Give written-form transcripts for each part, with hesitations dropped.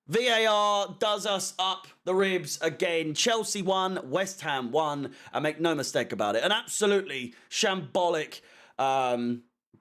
VAR does us up the ribs again. Chelsea won, West Ham won, and make no mistake about it, an absolutely shambolic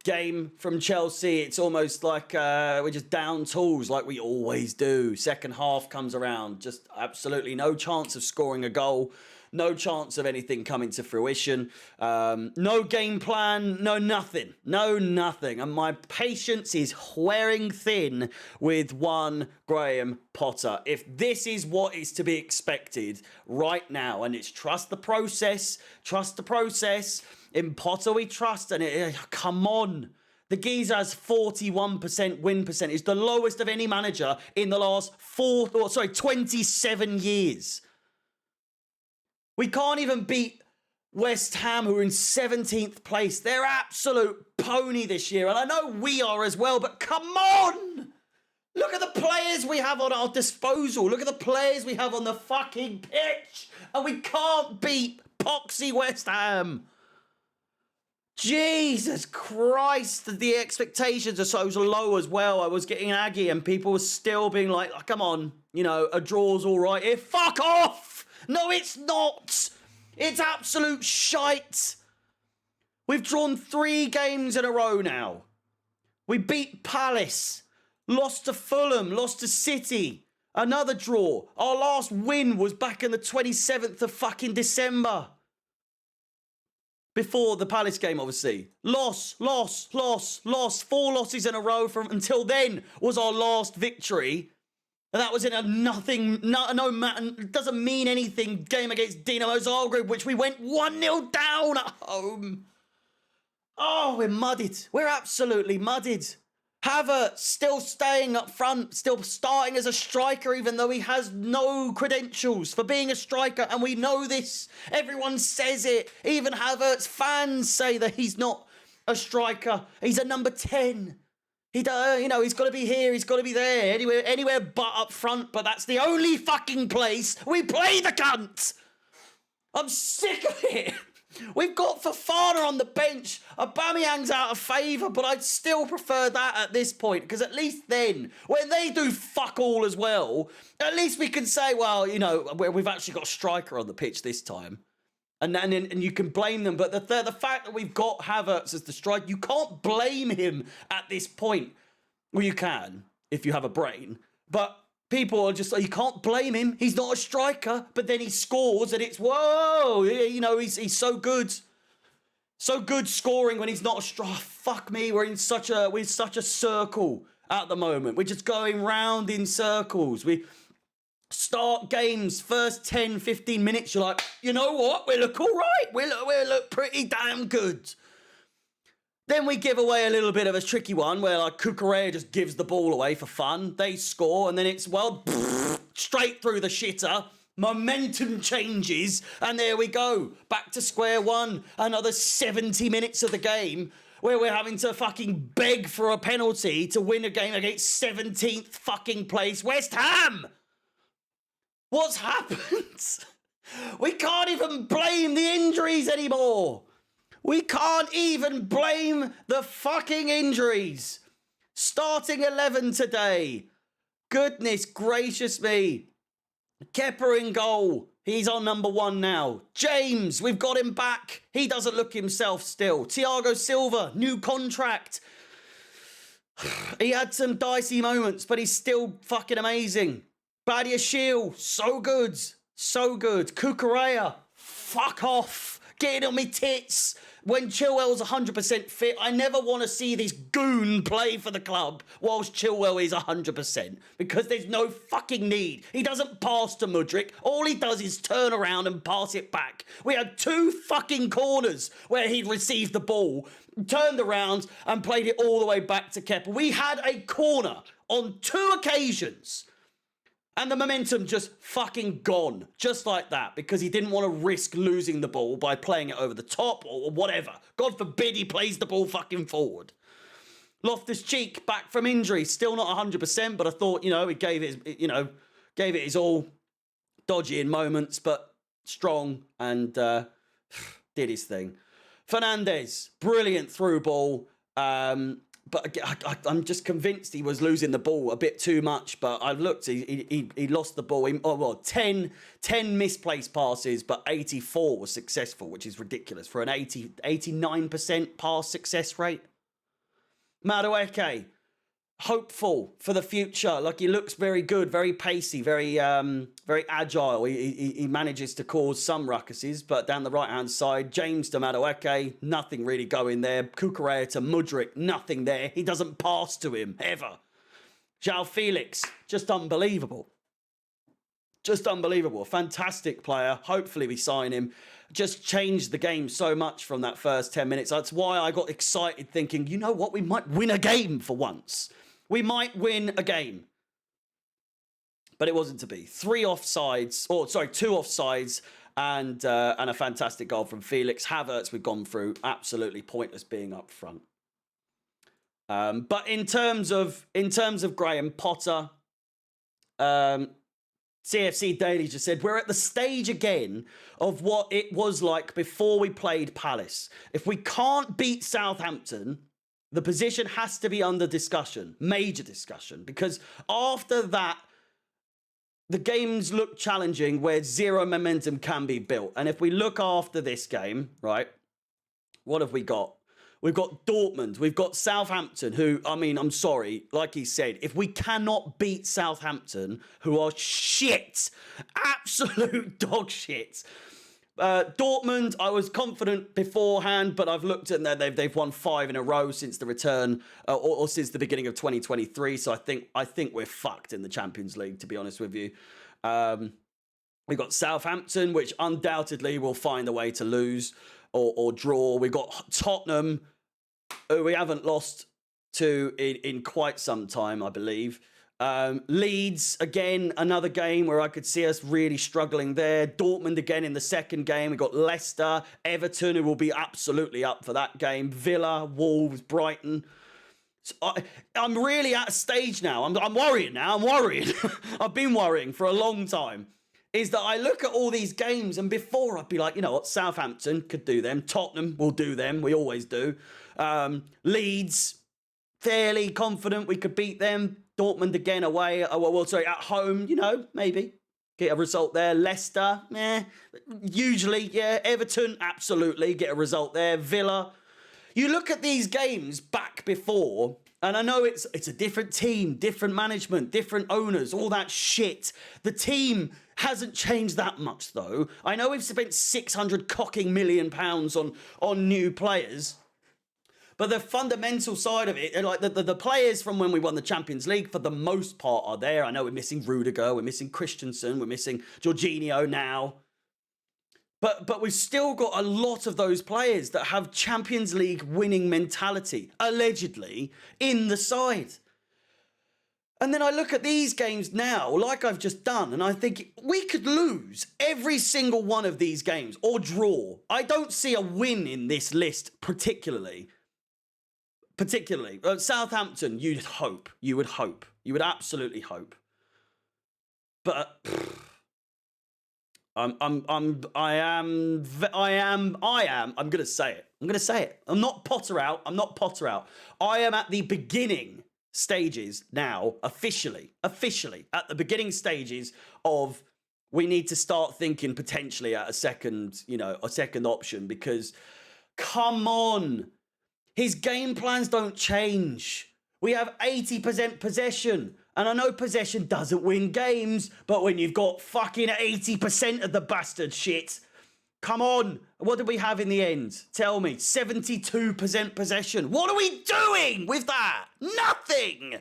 game from Chelsea. It's almost like we're just down tools like we always do. Second half comes around, just absolutely no chance of scoring a goal. No chance of anything coming to fruition. No game plan. No nothing. No nothing. And my patience is wearing thin with one Graham Potter. If this is what is to be expected right now, and it's trust the process. Trust the process. In Potter we trust. And come on. The geezer has 41% win percentage. The lowest of any manager in the last 27 years. We can't even beat West Ham, who are in 17th place. They're absolute pony this year. And I know we are as well, but come on! Look at the players we have on our disposal. Look at the players we have on the fucking pitch. And we can't beat Poxy West Ham. Jesus Christ, the expectations are so low as well. I was getting aggy and people were still being like, oh, come on, you know, a draw's all right here. Fuck off! No, it's not. It's absolute shite. We've drawn 3 games in a row now. We beat Palace, lost to Fulham, lost to City, another draw. Our last win was back in the 27th of fucking December. Before the Palace game, obviously. Loss. 4 losses in a row from until then was our last victory. And that was in a it doesn't mean anything game against Dinamo Zagreb, which we went 1-0 down at home. Oh, we're muddied. We're absolutely muddied. Havertz still staying up front, still starting as a striker, even though he has no credentials for being a striker. And we know this. Everyone says it. Even Havertz fans say that he's not a striker. He's a number 10. He's got to be here, he's got to be there, anywhere but up front, but that's the only fucking place we play the cunt! I'm sick of it! We've got Fofana on the bench, Aubameyang's out of favour, but I'd still prefer that at this point, because at least then, when they do fuck all as well, at least we can say, well, you know, we've actually got a striker on the pitch this time. And you can blame them, but the fact that we've got Havertz as the striker, you can't blame him at this point. Well, you can, if you have a brain. But people are just like, you can't blame him. He's not a striker, but then he scores, and it's, whoa, you know, he's so good. So good scoring when he's not a striker. Oh, fuck me, we're such a circle at the moment. We're just going round in circles. We start games, first 10, 15 minutes, you're like, you know what? We look all right. We look pretty damn good. Then we give away a little bit of a tricky one where like Cucurella just gives the ball away for fun. They score, and then it's, well, straight through the shitter. Momentum changes, and there we go. Back to square one. Another 70 minutes of the game where we're having to fucking beg for a penalty to win a game against 17th fucking place West Ham. What's happened? We can't even blame the injuries anymore. We can't even blame the fucking injuries. Starting 11 today. Goodness gracious me. Kepa in goal. He's on number 1 now. James, we've got him back. He doesn't look himself still. Thiago Silva, new contract. He had some dicey moments, but he's still fucking amazing. Badiashile, so good. So good. Cucurella, fuck off. Getting on me tits. When Chilwell's 100% fit, I never want to see this goon play for the club whilst Chilwell is 100%. Because there's no fucking need. He doesn't pass to Mudryk. All he does is turn around and pass it back. We had 2 fucking corners where he'd received the ball, turned around and played it all the way back to Kepa. We had a corner on 2 occasions. And the momentum just fucking gone. Just like that. Because he didn't want to risk losing the ball by playing it over the top or whatever. God forbid he plays the ball fucking forward. Loftus-Cheek back from injury. Still not 100%, but I thought, you know, he gave it his all. Dodgy in moments, but strong and did his thing. Fernandes, brilliant through ball. But I'm just convinced he was losing the ball a bit too much. But I've looked, he lost the ball. 10 misplaced passes, but 84 was successful, which is ridiculous for an 89% pass success rate. Madueke, hopeful for the future. Like, he looks very good, very pacey, very agile. He manages to cause some ruckuses, but down the right-hand side, James to Madueke, nothing really going there. Kukurea to Mudryk, nothing there. He doesn't pass to him, ever. João Felix, just unbelievable. Just unbelievable. A fantastic player. Hopefully we sign him. Just changed the game so much from that first 10 minutes. That's why I got excited thinking, you know what? We might win a game for once. We might win a game. But it wasn't to be. 2 offsides and a fantastic goal from Felix. Havertz, we've gone through. Absolutely pointless being up front. But in terms of Graham Potter, CFC Daily just said, we're at the stage again of what it was like before we played Palace. If we can't beat Southampton, the position has to be under discussion, major discussion, because after that, the games look challenging where zero momentum can be built. And if we look after this game, right, what have we got? We've got Dortmund. We've got Southampton, who, I mean, I'm sorry, like he said, if we cannot beat Southampton, who are shit, absolute dog shit. Dortmund, I was confident beforehand, but I've looked at them. They've won 5 in a row since the return, or since the beginning of 2023. So I think we're fucked in the Champions League, to be honest with you. We've got Southampton, which undoubtedly will find a way to lose or draw. We've got Tottenham, who we haven't lost to in quite some time, I believe. Leeds, again, another game where I could see us really struggling there. Dortmund again in the second game. We've got Leicester, Everton, who will be absolutely up for that game. Villa, Wolves, Brighton. So I'm really at a stage now. I'm worrying now. I'm worrying. I've been worrying for a long time. Is that I look at all these games, and before I'd be like, you know what, Southampton could do them. Tottenham will do them. We always do. Leeds, fairly confident we could beat them. Dortmund again away. At home, you know, maybe get a result there. Leicester, usually, yeah. Everton, absolutely, get a result there. Villa. You look at these games back before, and I know it's a different team, different management, different owners, all that shit. The team hasn't changed that much, though. I know we've spent 600 cocking million pounds on new players. But the fundamental side of it, like the players from when we won the Champions League, for the most part, are there. I know we're missing Rudiger, we're missing Christensen, we're missing Jorginho now. But we've still got a lot of those players that have Champions League winning mentality, allegedly, in the side. And then I look at these games now, like I've just done, and I think we could lose every single one of these games or draw. I don't see a win in this list particularly. Southampton, you'd hope. You would hope. You would absolutely hope. But I am. I'm going to say it. I'm going to say it. I'm not Potter out. I am at the beginning stages now, officially at the beginning stages of we need to start thinking potentially at a second option, because come on. His game plans don't change. We have 80% possession. And I know possession doesn't win games, but when you've got fucking 80% of the bastard shit, come on. What did we have in the end? Tell me. 72% possession. What are we doing with that? Nothing.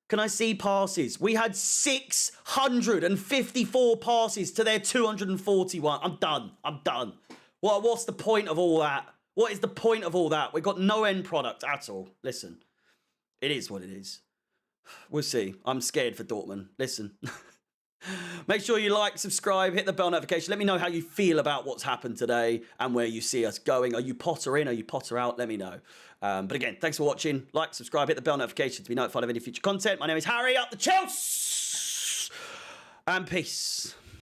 Can I see passes? We had 654 passes to their 241. I'm done. What's the point of all that? What is the point of all that? We've got no end product at all. Listen, it is what it is. We'll see. I'm scared for Dortmund. Listen. Make sure you like, subscribe, hit the bell notification. Let me know how you feel about what's happened today and where you see us going. Are you Potter in? Are you Potter out? Let me know. But again, thanks for watching. Like, subscribe, hit the bell notification to be notified of any future content. My name is Harry, up the Chelsea, and peace.